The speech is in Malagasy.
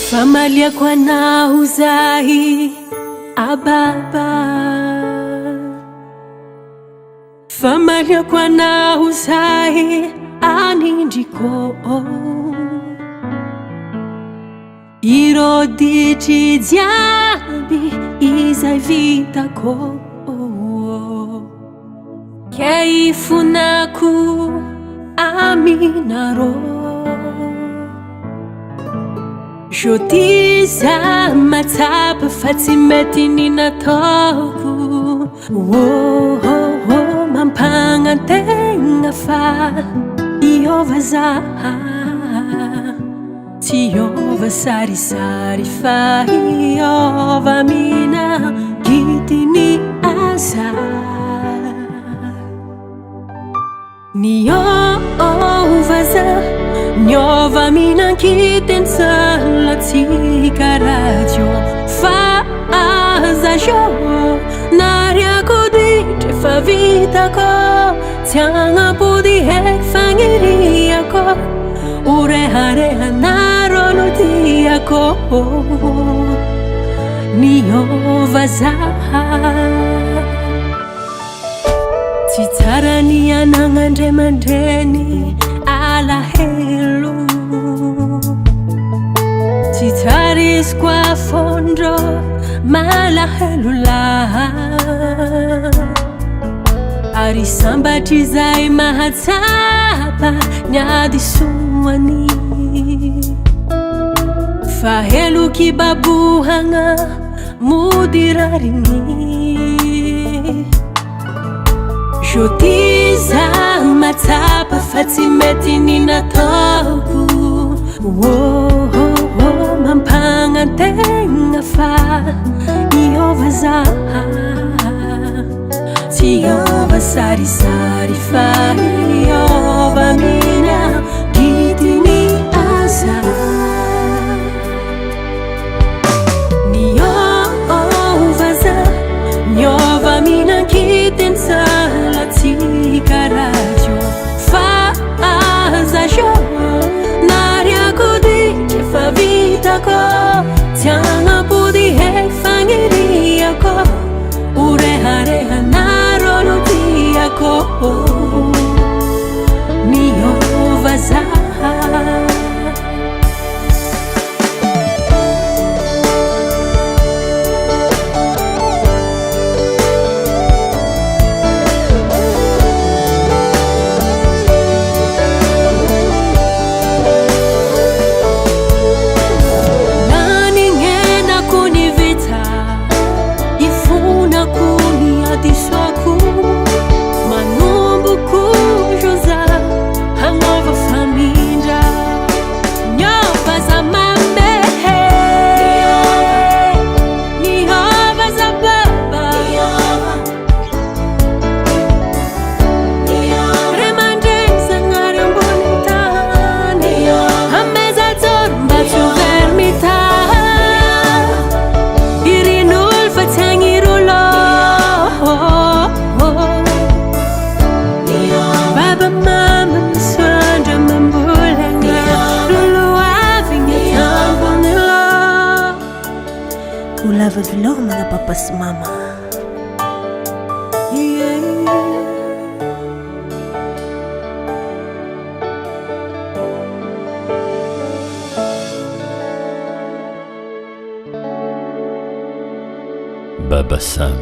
Famaliako anao zahy ababa, famaliako anao zahy anindriko. Ireo ditry jiaby izay vitako, ke ifonako aminareo. Jody za matsapa fa tsy mety ny nataoko. Mampagnategna fa iova zaha, tsy iova sarisary fa iova mina gidiny aza. Niova za, niova mina gidiny salatsika radio. Fa aza io nariako ditry fa vitako, tsy agnapody heky fagniriako. Oreharehanareo no tiako, niova zaha. Tsy tsara ny anagnandray aman-dreny alahelo, tsy tsara izy koa fondro malahelo laha. Ary sambatry zay mahatsapa niadisoany, fa heloky babohagna mody rariny. Jody za matsapa fa tsy mety ny nataoko. Mampagnategna fa iova zaha, tsy iova sarisary fa iova mina gidiny aza. Niova za, niova mina gidiny salatsika radio. Fa aza io nariako ditry fa vitako, tsy agnapody heky fagniriako. Oreharehanareo no tiako, niova zaha. Lava vilao mga papa sy mama. Baba Sam.